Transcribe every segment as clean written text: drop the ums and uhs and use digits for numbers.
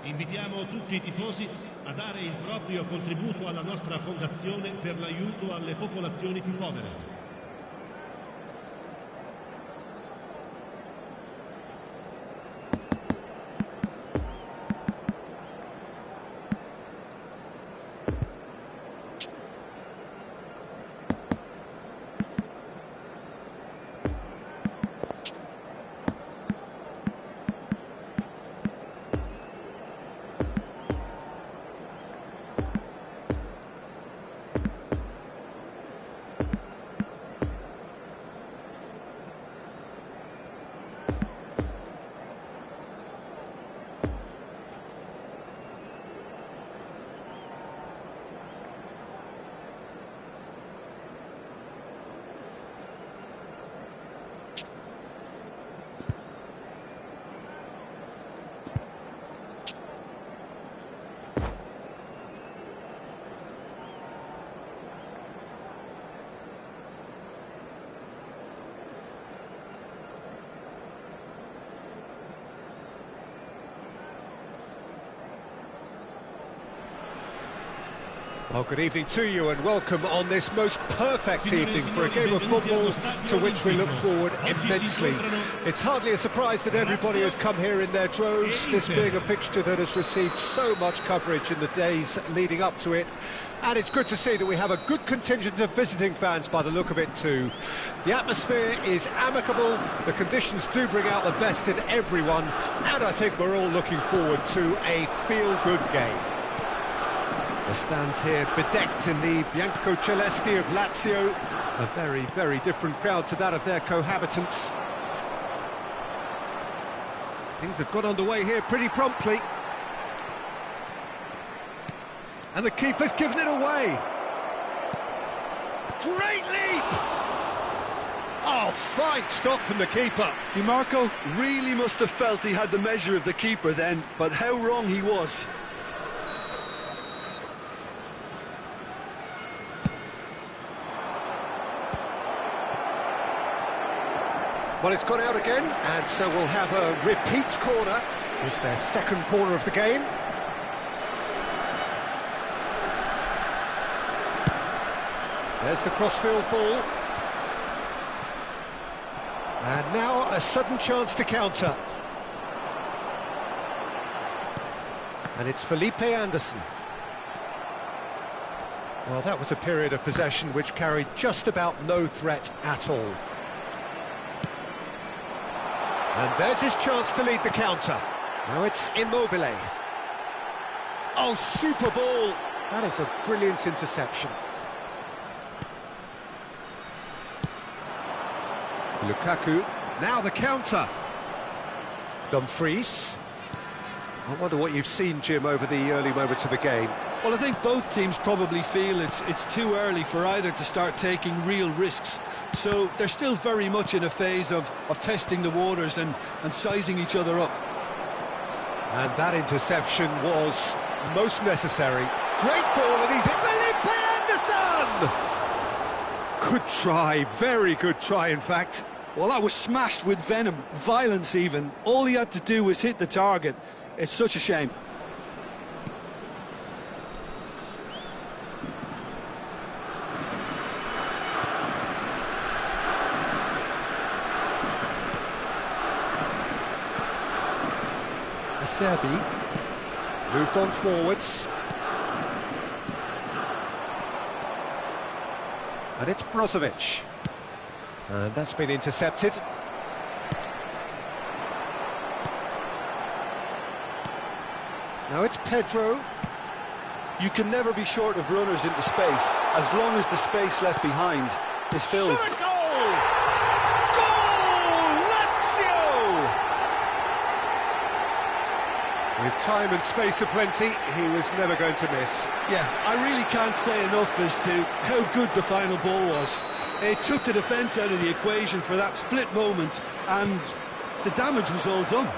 Invitiamo tutti i tifosi a dare il proprio contributo alla nostra fondazione per l'aiuto alle popolazioni più povere. Well, good evening to you and welcome on this most perfect evening for a game of football to which we look forward immensely. It's hardly a surprise that everybody has come here in their droves, this being a fixture that has received so much coverage in the days leading up to it. And it's good to see that we have a good contingent of visiting fans by the look of it too. The atmosphere is amicable, the conditions do bring out the best in everyone, and I think we're all looking forward to a feel-good game. The stands here bedecked in the Bianco-Celesti of Lazio, a very, very different crowd to that of their cohabitants. Things have got underway here pretty promptly. And the keeper's given it away. Great leap! Oh, fine stop from the keeper. DiMarco really must have felt he had the measure of the keeper then, but how wrong he was. Well, it's gone out again, and so we'll have a repeat corner. It's their second corner of the game. There's the crossfield ball. And now a sudden chance to counter. And it's Felipe Anderson. Well, that was a period of possession which carried just about no threat at all. And there's his chance to lead the counter. Now it's Immobile. Oh, super ball! That is a brilliant interception. Lukaku, now the counter. Dumfries. I wonder what you've seen, Jim, over the early moments of the game. Well, I think both teams probably feel it's too early for either to start taking real risks. So they're still very much in a phase of testing the waters and sizing each other up. And that interception was most necessary. Great ball, and he's in. Felipe Anderson! Good try, very good try, in fact. Well, that was smashed with venom, violence even. All he had to do was hit the target. It's such a shame. Serbi moved on forwards, and it's Brozovic, and that's been intercepted. Now it's Pedro. You can never be short of runners into space as long as the space left behind is filled. Shot a goal! Goal! Lazio! With time and space aplenty, he was never going to miss. Yeah, I really can't say enough as to how good the final ball was. It took the defence out of the equation for that split moment, and the damage was all done.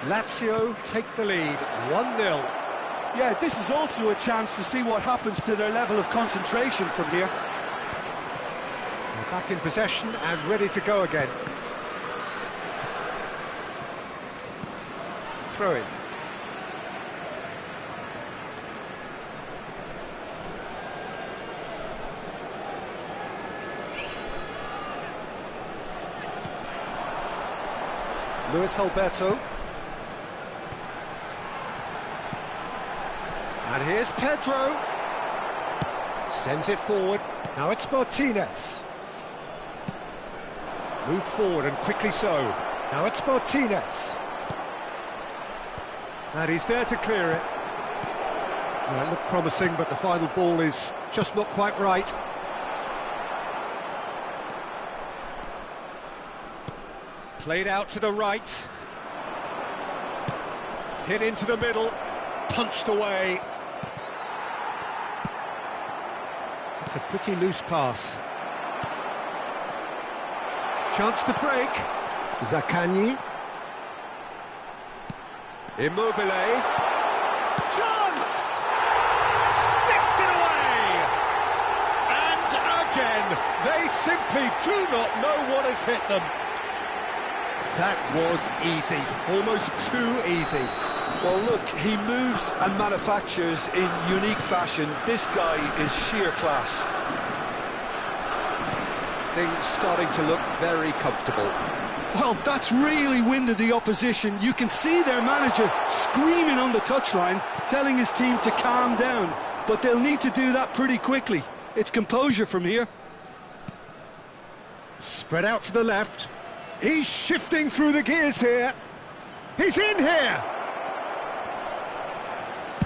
Lazio take the lead, 1-0. Yeah, this is also a chance to see what happens to their level of concentration from here. They're back in possession and ready to go again. throw-in. Luis Alberto. And here's Pedro. Sends it forward. Now it's Martinez. Moved forward and quickly so. Now it's Martinez. And he's there to clear it. Well, it looked promising, but the final ball is just not quite right. Played out to the right. Hit into the middle. Punched away. It's a pretty loose pass. Chance to break. Zaccagni. Immobile. Chance! Sticks it away! And again, they simply do not know what has hit them. That was easy, almost too easy. Well, look, he moves and manufactures in unique fashion. This guy is sheer class. Things starting to look very comfortable. Well, that's really winded the opposition. You can see their manager screaming on the touchline, telling his team to calm down. But they'll need to do that pretty quickly. It's composure from here. Spread out to the left. He's shifting through the gears here. He's in here.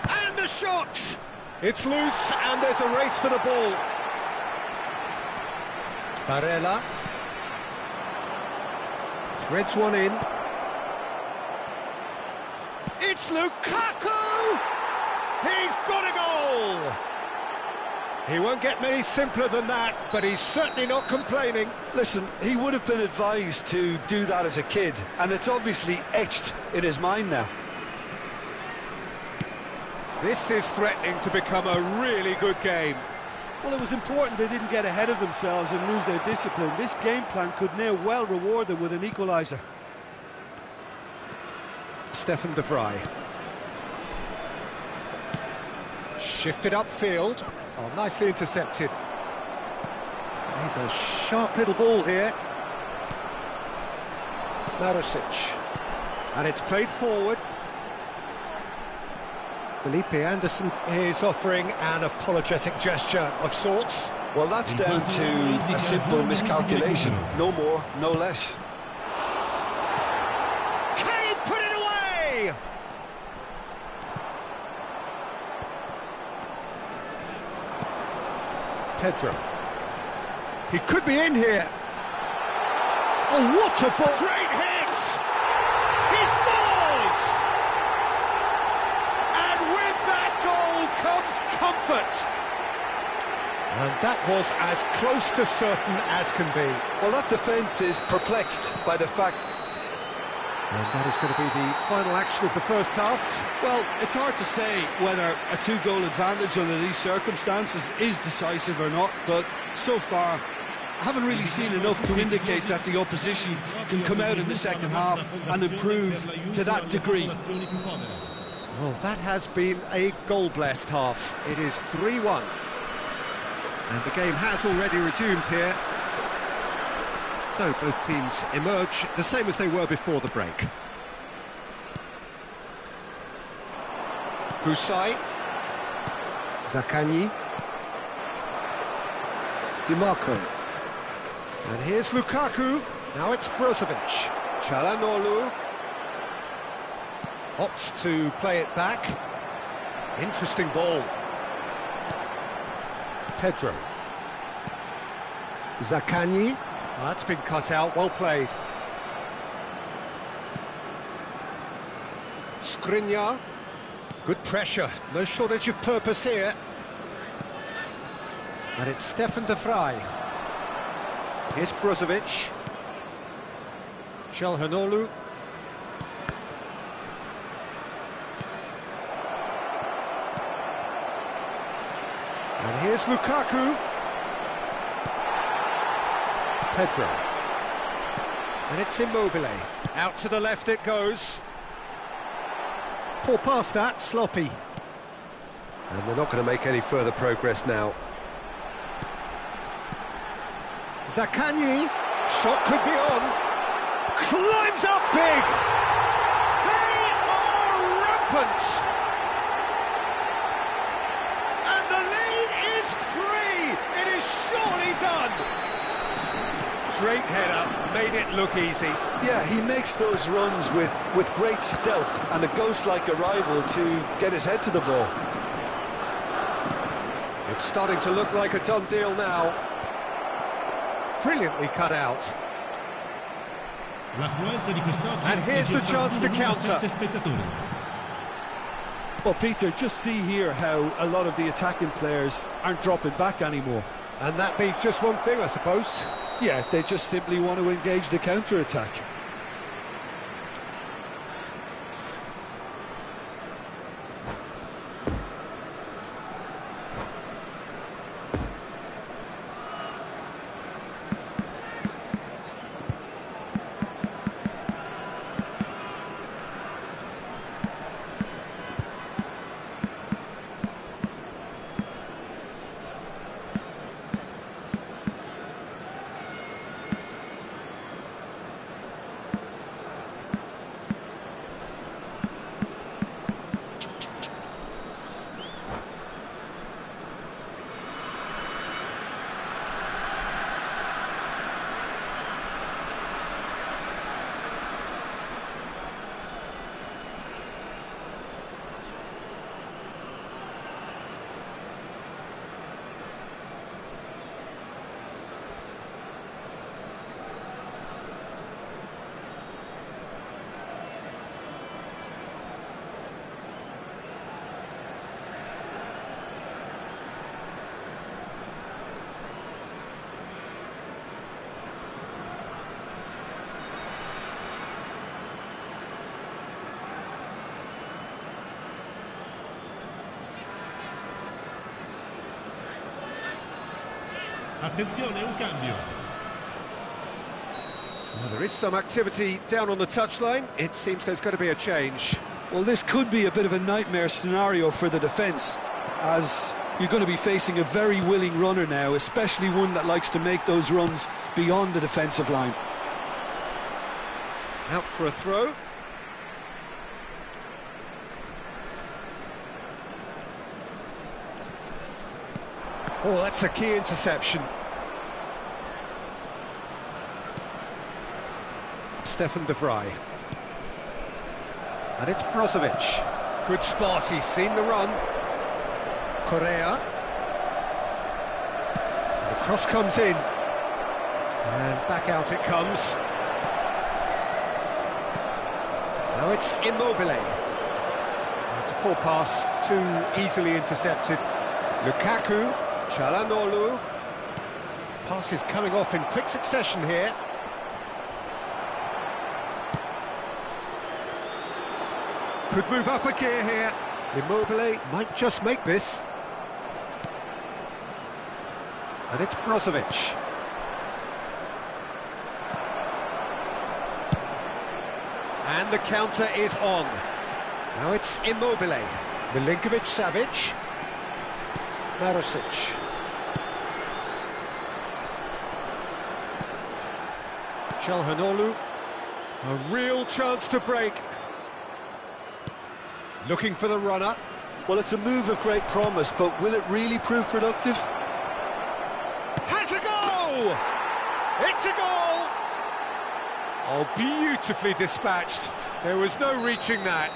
And the shot. It's loose and there's a race for the ball. Barella. Threads one in. It's Lukaku! He's got a goal! He won't get many simpler than that, but he's certainly not complaining. Listen, he would have been advised to do that as a kid, and it's obviously etched in his mind now. This is threatening to become a really good game. Well, it was important they didn't get ahead of themselves and lose their discipline. This game plan could now well reward them with an equaliser. Stefan de Vrij. Shifted upfield. Oh, nicely intercepted. He's a sharp little ball here. Marusic. And it's played forward. Felipe Anderson is offering an apologetic gesture of sorts. Well, that's down to a simple miscalculation. No more, no less. Can he put it away? Pedro. He could be in here. Oh, what a ball! Great hit! He scores! And with that goal comes comfort. And that was as close to certain as can be. Well, that defence is perplexed by the fact... And that is going to be the final action of the first half. Well, it's hard to say whether a two-goal advantage under these circumstances is decisive or not, but so far I haven't really seen enough to indicate that the opposition can come out in the second half and improve to that degree. Well, that has been a goal-blessed half. It is 3-1. And the game has already resumed here. So both teams emerge the same as they were before the break. Husai. Zaccagni. Di Marco. And here's Lukaku. Now it's Brozovic. Çalhanoğlu. Opts to play it back. Interesting ball. Pedro. Zaccagni. That's been cut out, well played. Skriniar. Good pressure, no shortage of purpose here. And it's Stefan de Vrij. Here's Brozovic. Çalhanoğlu. And here's Lukaku. Pedro. And it's Immobile. Out to the left it goes. Poor pass that, sloppy. And they're not going to make any further progress now. Zaccagni, shot could be on. Climbs up big! They are rampant! And the lead is 3! It is surely done! Straight head up, made it look easy. Yeah, he makes those runs with great stealth and a ghost-like arrival to get his head to the ball. It's starting to look like a done deal now. Brilliantly cut out. And here's the chance to counter. Well, Peter, just see here how a lot of the attacking players aren't dropping back anymore. And that means just one thing, I suppose. Yeah, they just simply want to engage the counter-attack. Attenzione, un cambio. Well, there is some activity down on the touchline. It seems there's going to be a change. Well, this could be a bit of a nightmare scenario for the defence, as you're going to be facing a very willing runner now, especially one that likes to make those runs beyond the defensive line. Out for a throw. Oh, that's a key interception. Stefan de Vrij. And it's Brozovic. Good spot, he's seen the run. Correa. And the cross comes in. And back out it comes. Now it's Immobile. It's a poor pass, too easily intercepted. Lukaku. Çalhanoğlu. Passes coming off in quick succession here. Could move up a gear here. Immobile might just make this. And it's Brozovic. And the counter is on. Now it's Immobile. Milinkovic-Savic. Marusic. Çalhanoğlu. A real chance to break. Looking for the runner. Well, it's a move of great promise, but will it really prove productive? Has a goal! It's a goal! Oh, beautifully dispatched. There was no reaching that.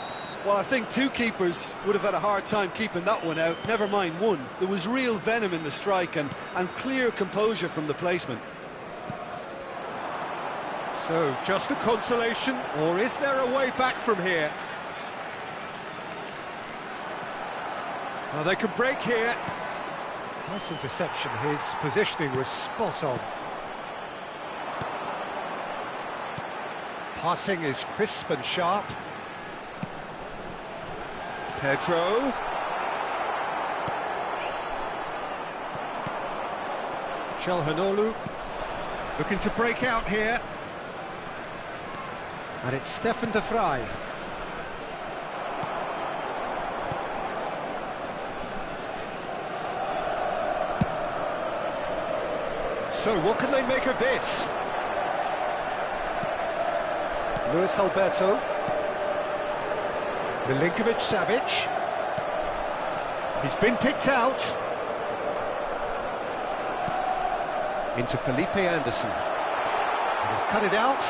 Well, I think two keepers would have had a hard time keeping that one out, never mind one. There was real venom in the strike and clear composure from the placement. So, just a consolation, or is there a way back from here? Well, they can break here. Nice interception, his positioning was spot on. Passing is crisp and sharp. Pedro. Çalhanoğlu looking to break out here. And it's Stefan de Vrij. So, what can they make of this? Luis Alberto. Milinkovic-Savic. He's been picked out. Into Felipe Anderson. And he's cut it out.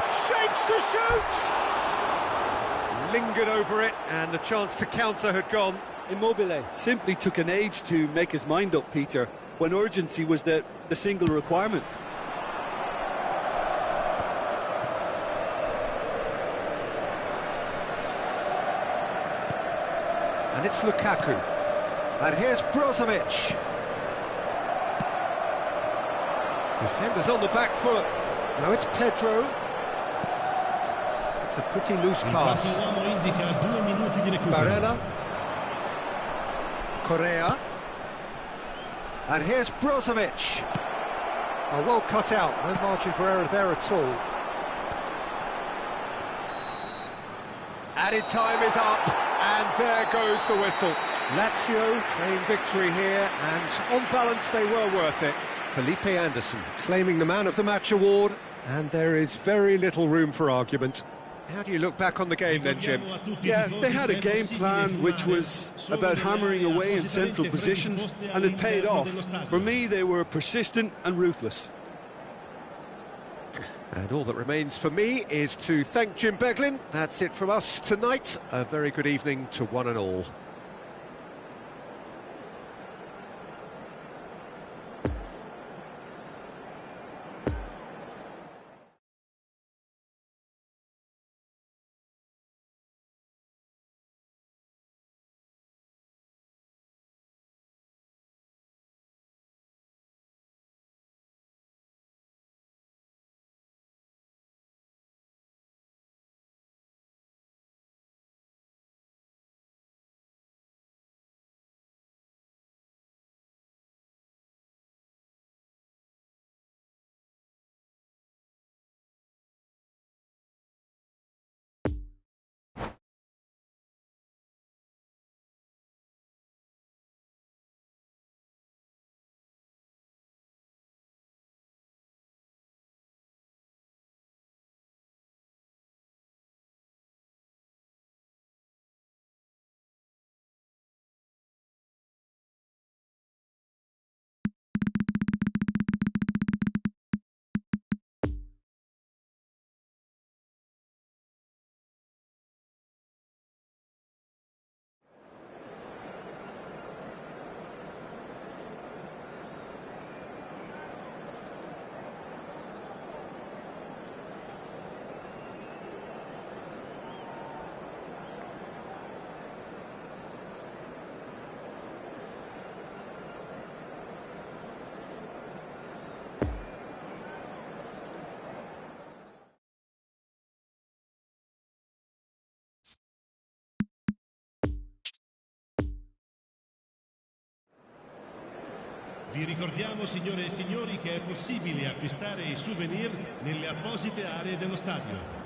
Shapes to shoot! Lingered over it, and the chance to counter had gone. Immobile simply took an age to make his mind up, Peter, when urgency was the single requirement. And it's Lukaku. And here's Brozovic. Defenders on the back foot. Now it's Pedro. It's a pretty loose pass. Barella. Correa. And here's Brozovic. Oh, well cut out. No margin for error there at all. Added time is up. And there goes the whistle. Lazio claim victory here, and on balance they were worth it. Felipe Anderson claiming the Man of the Match award, and there is very little room for argument. How do you look back on the game then, Jim? Yeah, they had a game plan which was about hammering away in central positions, and it paid off. For me, they were persistent and ruthless. And all that remains for me is to thank Jim Beglin. That's it from us tonight. A very good evening to one and all. Vi ricordiamo, signore e signori, che è possibile acquistare i souvenir nelle apposite aree dello stadio.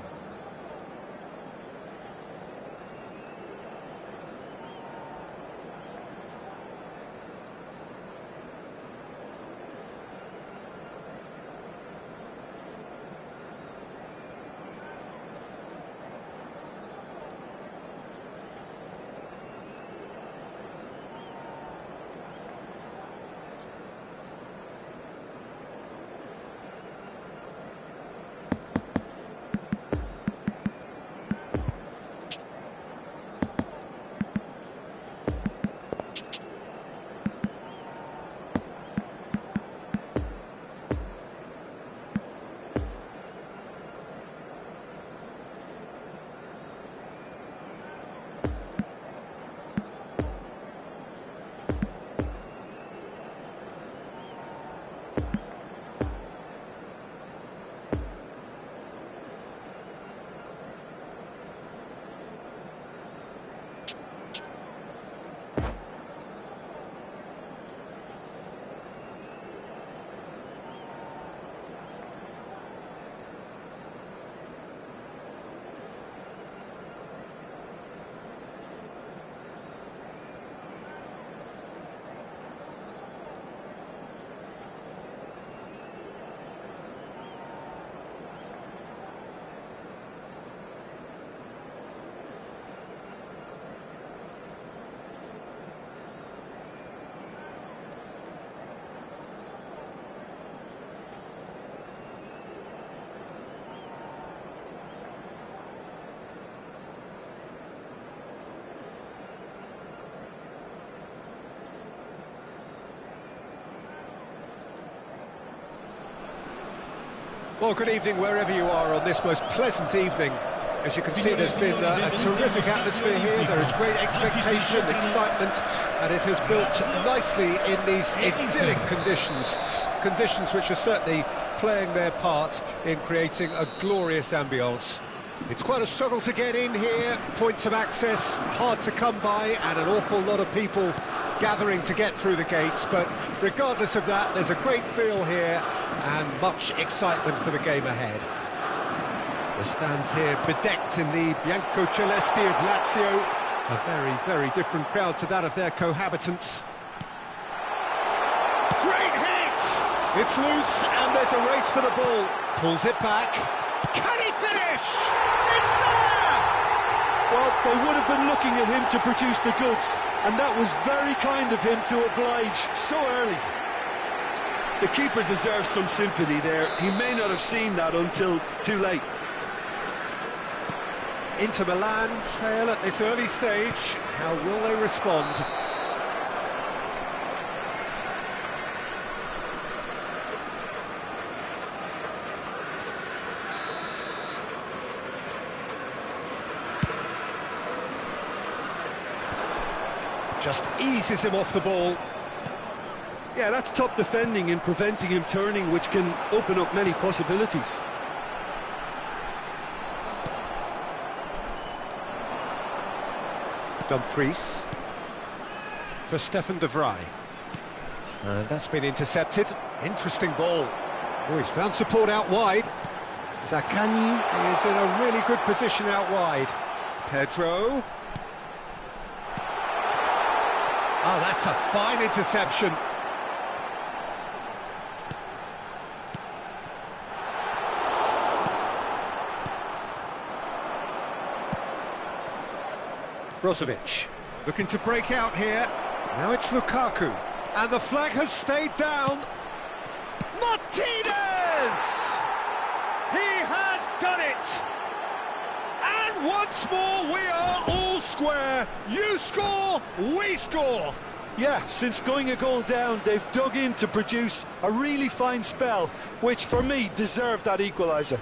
Well, good evening wherever you are on this most pleasant evening. As you can see, there's been a terrific atmosphere here. There is great expectation, excitement, and it has built nicely in these idyllic conditions. Conditions which are certainly playing their part in creating a glorious ambience. It's quite a struggle to get in here, points of access hard to come by, and an awful lot of people gathering to get through the gates, but regardless of that, there's a great feel here and much excitement for the game ahead. The stands here bedecked in the Bianco-Celesti of Lazio, a very, very different crowd to that of their cohabitants. Great hit! It's loose and there's a race for the ball. Pulls it back. Can he finish? It's there! Well, they would have been looking at him to produce the goods, and that was very kind of him to oblige so early. The keeper deserves some sympathy there. He may not have seen that until too late. InterMilan trail at this early stage. How will they respond? Just eases him off the ball. Yeah, that's top defending and preventing him turning, which can open up many possibilities. Dumfries for Stefan de Vrij. And that's been intercepted. Interesting ball. Oh, he's found support out wide. Zaccagni is in a really good position out wide. Pedro. Oh, that's a fine interception. Brozovic looking to break out here. Now it's Lukaku. And the flag has stayed down. Martinez! He has done it! And once more we are all square. You score, we score. Yeah, since going a goal down, they've dug in to produce a really fine spell, which for me deserved that equaliser.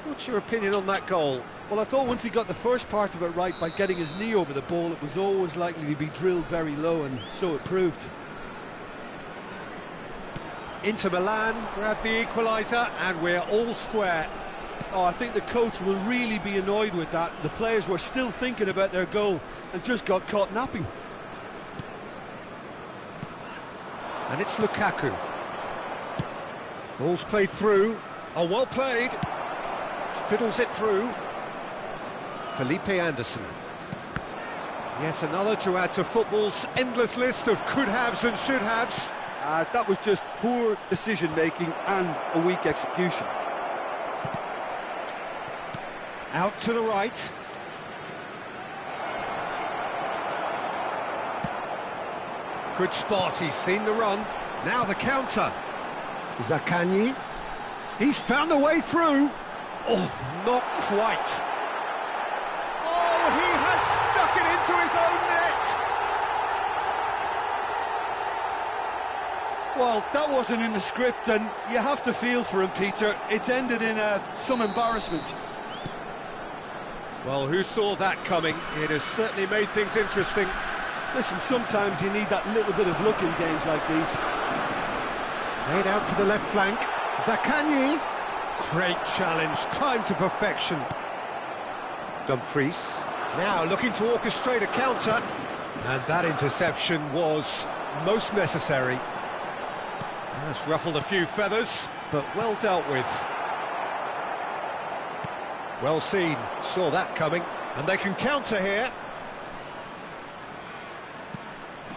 What's your opinion on that goal? Well, I thought once he got the first part of it right by getting his knee over the ball, it was always likely to be drilled very low, and so it proved. InterMilan grabbed the equaliser, and we're all square. Oh, I think the coach will really be annoyed with that. The players were still thinking about their goal and just got caught napping. And it's Lukaku. Ball's played through. Oh, well played. Fiddles it through. Felipe Anderson. Yet another to add to football's endless list of could-haves and should-haves. That was just poor decision-making and a weak execution. Out to the right. Good spot, he's seen the run. Now the counter. Zaccagni. He's found a way through. Oh, not quite. Oh, he has stuck it into his own net. Well, that wasn't in the script, and you have to feel for him, Peter. It's ended in some embarrassment. Well, who saw that coming? It has certainly made things interesting. Listen, sometimes you need that little bit of luck in games like these. Played out to the left flank. Zaccagni. Great challenge, time to perfection. Dumfries. Now looking to orchestrate a counter. And that interception was most necessary. That's ruffled a few feathers, but well dealt with. Well seen, saw that coming. And they can counter here.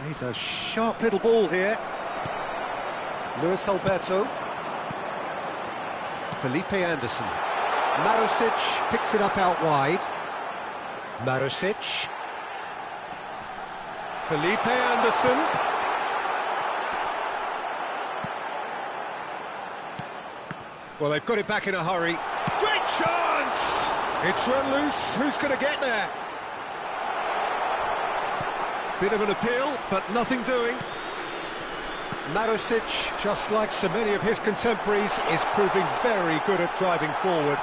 He's a sharp little ball here. Luis Alberto. Felipe Anderson. Marusic picks it up out wide. Marusic. Felipe Anderson. Well, they've got it back in a hurry. Great chance! It's run loose. Who's going to get there? Bit of an appeal, but nothing doing. Marusic, just like so many of his contemporaries, is proving very good at driving forward.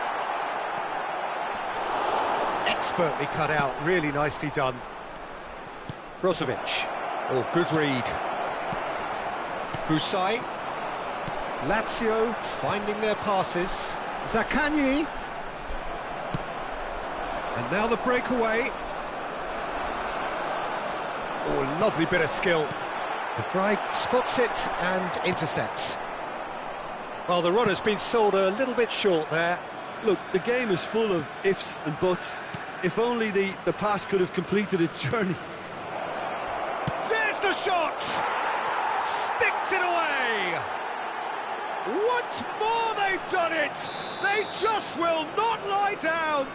Expertly cut out, really nicely done. Brozovic, oh, good read. Kusai. Lazio finding their passes. Zaccagni. And now the breakaway. Oh, lovely bit of skill. De Vrij spots it and intercepts. Well, the run has been sold a little bit short there. Look, the game is full of ifs and buts. If only the pass could have completed its journey. There's the shot! Sticks it away! Once more they've done it! They just will not lie down!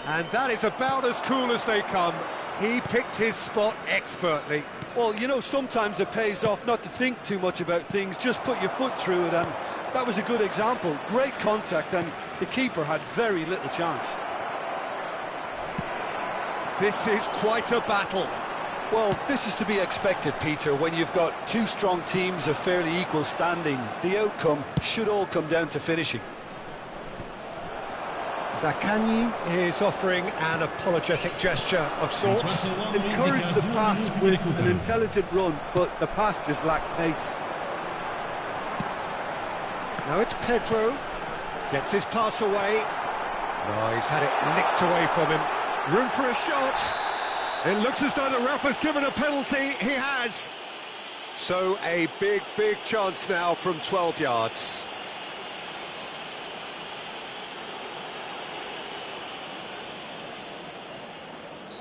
And that is about as cool as they come. He picked his spot expertly. Well, you know, sometimes it pays off not to think too much about things, just put your foot through it, and that was a good example. Great contact, and the keeper had very little chance. This is quite a battle. Well, this is to be expected, Peter, when you've got two strong teams of fairly equal standing. The outcome should all come down to finishing. Zaccagni is offering an apologetic gesture of sorts. Encouraged the pass with an intelligent run, but the pass just lacked pace. Now it's Pedro. Gets his pass away. No, he's had it nicked away from him. Room for a shot. It looks as though the ref has given a penalty. He has. So a big chance now from 12 yards.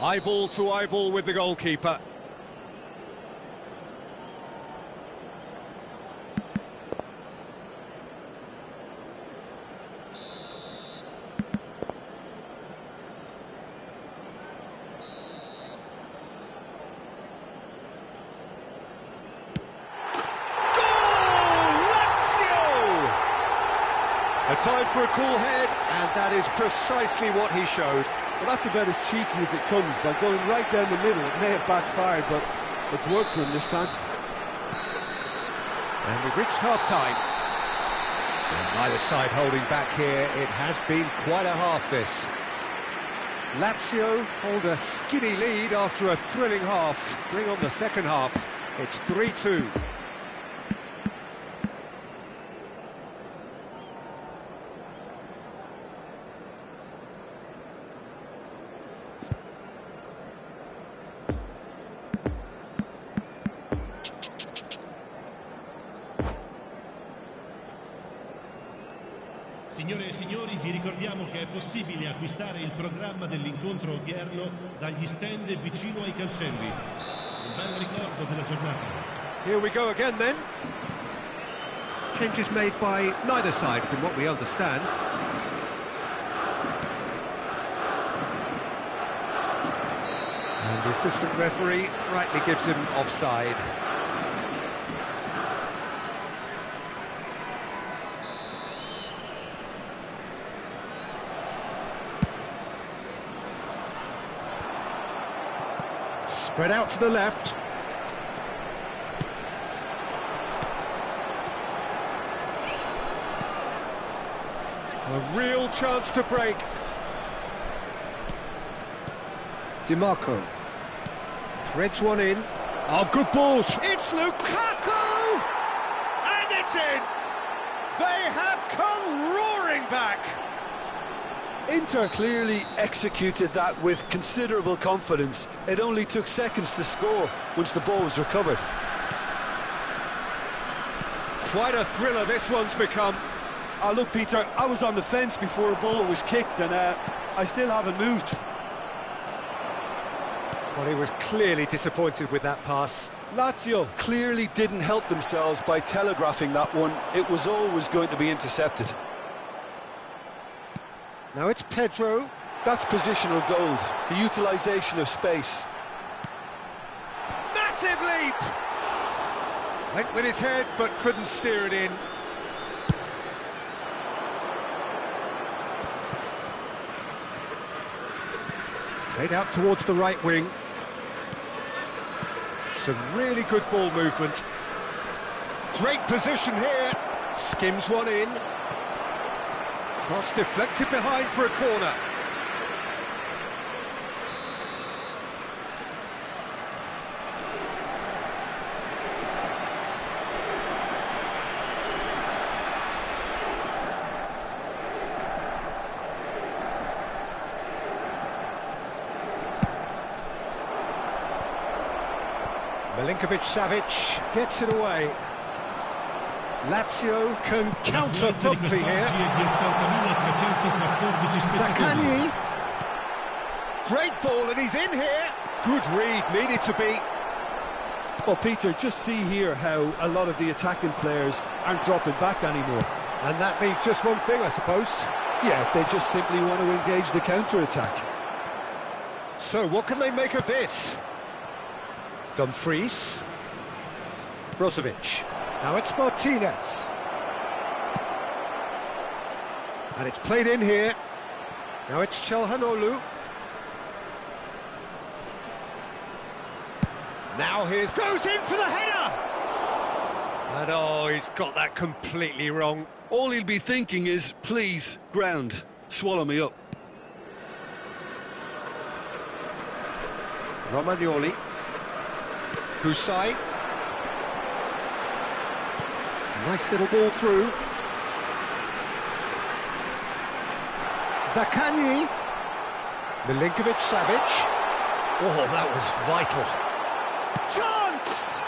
Eyeball to eyeball with the goalkeeper. A time for a cool head, and that is precisely what he showed. Well, that's about as cheeky as it comes, by going right down the middle. It may have backfired, but it's worked for him this time. And we've reached half-time. And neither side holding back here. It has been quite a half, this. Lazio hold a skinny lead after a thrilling half. Bring on the second half. It's 3-2. Signore e signori, vi ricordiamo che è possibile acquistare il programma dell'incontro odierno dagli stand vicino ai cancelli. Un bel ricordo della giornata. Here we go again then. Changes made by neither side from what we understand. And the assistant referee rightly gives him offside. Spread out to the left. A real chance to break. DiMarco threads one in. Oh, good balls. It's Lukaku! And it's in! They have come roaring back! Inter clearly executed that with considerable confidence. It only took seconds to score once the ball was recovered. Quite a thriller this one's become. Look, Peter, I was on the fence before a ball was kicked, and I still haven't moved. Well, he was clearly disappointed with that pass. Lazio clearly didn't help themselves by telegraphing that one. It was always going to be intercepted. Now it's Pedro. That's positional gold, the utilisation of space. Massive leap! Went with his head, but couldn't steer it in. Played out towards the right wing. Some really good ball movement. Great position here. Skims one in. Cross deflected behind for a corner. Milinkovic-Savic gets it away. Lazio can counter promptly here. Zaccagni. Great ball, and he's in here. Good read, needed to be. Well, Peter, just see here how a lot of the attacking players aren't dropping back anymore. And that means just one thing, I suppose. Yeah, they just simply want to engage the counter-attack. So, what can they make of this? Dumfries. Brozovic. Now it's Martinez. And it's played in here. Now it's Çalhanoğlu. Now goes in for the header! And oh, he's got that completely wrong. All he'll be thinking is, please, ground, swallow me up. Romagnoli. Husai. Nice little ball through. Zaccagni. Milinkovic-Savic. Oh, that was vital. Chance!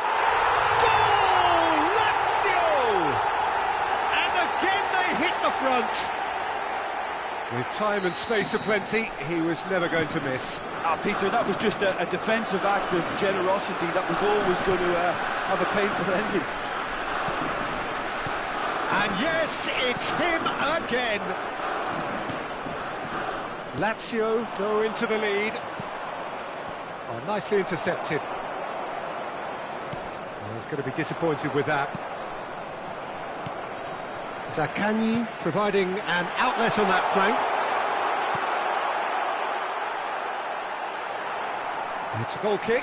Goal! Lazio! And again they hit the front. With time and space aplenty, he was never going to miss. Peter, that was just a defensive act of generosity that was always going to have a painful ending. And yes, it's him again. Lazio go into the lead. Oh, nicely intercepted. Oh, he's going to be disappointed with that. Zaccagni providing an outlet on that flank. It's a goal kick.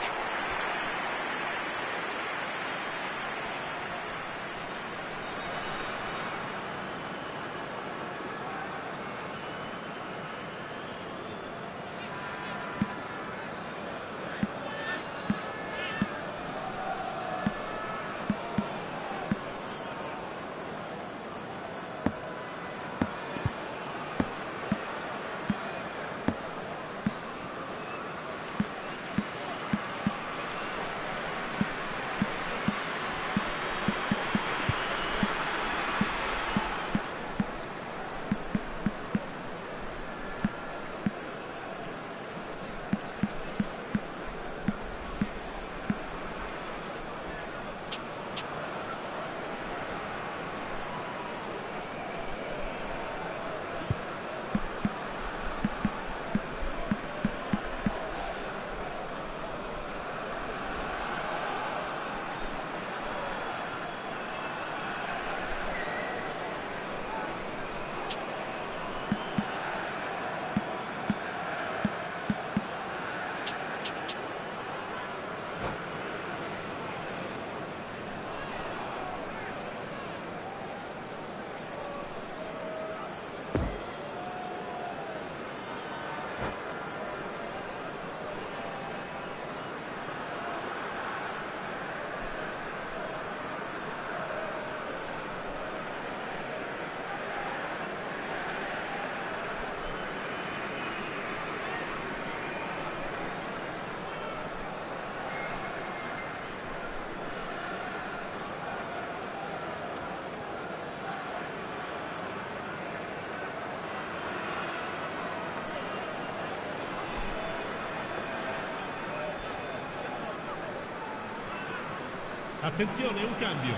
Attenzione, un cambio.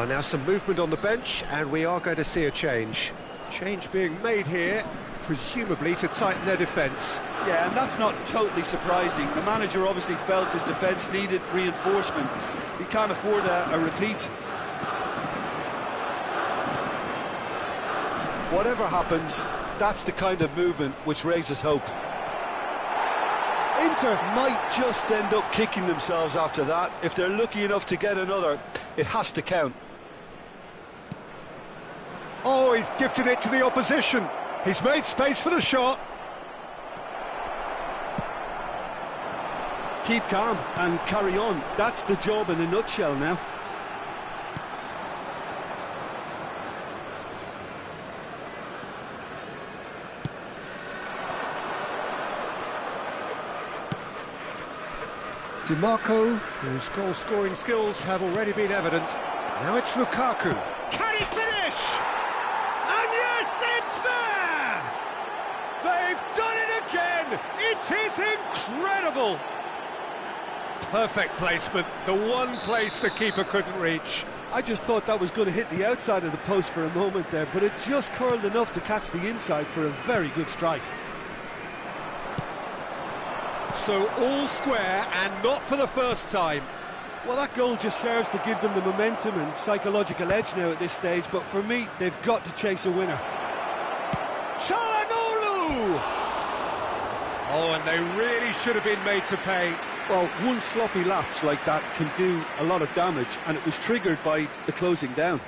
Now some movement on the bench, and we are going to see a change. Change being made here, presumably to tighten their defence. Yeah, and that's not totally surprising. The manager obviously felt his defence needed reinforcement. He can't afford a repeat. Whatever happens, that's the kind of movement which raises hope. Inter might just end up kicking themselves after that. If they're lucky enough to get another, it has to count. Oh, he's gifted it to the opposition. He's made space for the shot. Keep calm and carry on. That's the job in a nutshell now. DiMarco, whose goal-scoring skills have already been evident. Now it's Lukaku. Can he finish? And yes, it's there! They've done it again! It is incredible! Perfect placement, the one place the keeper couldn't reach. I just thought that was going to hit the outside of the post for a moment there, but it just curled enough to catch the inside for a very good strike. So all square, and not for the first time. Well, that goal just serves to give them the momentum and psychological edge now at this stage, but for me, they've got to chase a winner. Çalhanoğlu! Oh, and they really should have been made to pay. Well, one sloppy lapse like that can do a lot of damage, and it was triggered by the closing down.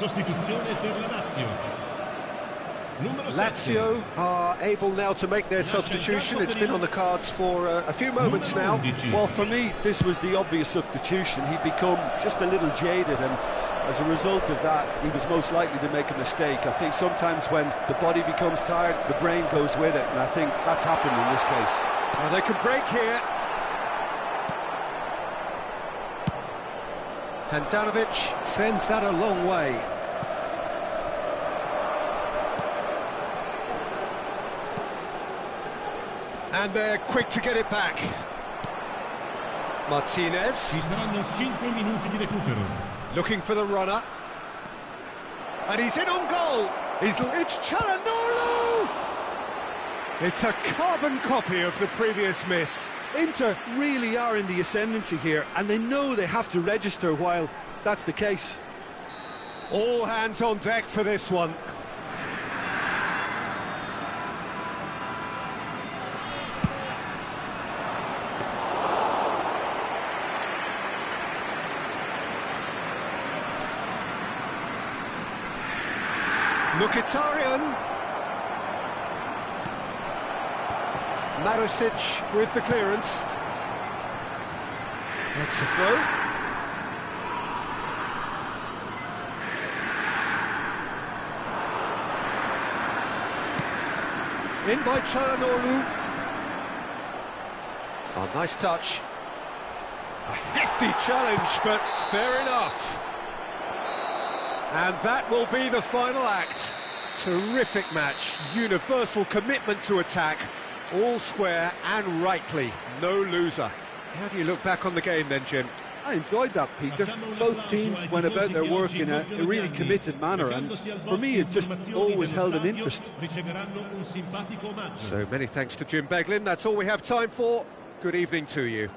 Sostituzione per la Lazio. Lazio are able now to make their substitution. It's been on the cards for a few moments now. Well, for me, this was the obvious substitution. He'd become just a little jaded, and as a result of that, he was most likely to make a mistake. I think sometimes when the body becomes tired, the brain goes with it, and I think that's happened in this case. Well, they can break here. Handanovic sends that a long way. And they're quick to get it back. Martinez. Ci saranno 5 minuti di recupero. Looking for the runner. And he's in on goal. It's Çalhanoğlu! It's a carbon copy of the previous miss. Inter really are in the ascendancy here, and they know they have to register while that's the case. All hands on deck for this one. Mkhitaryan. Marusic with the clearance. That's the throw. In by Çalhanoğlu. Oh, nice touch. A hefty challenge, but fair enough. And that will be the final act. Terrific match, universal commitment to attack, all square and rightly, no loser. How do you look back on the game then, Jim? I enjoyed that, Peter. Both teams went about their work in a really committed manner, and for me it just always held an interest. So many thanks to Jim Beglin. That's all we have time for. Good evening to you.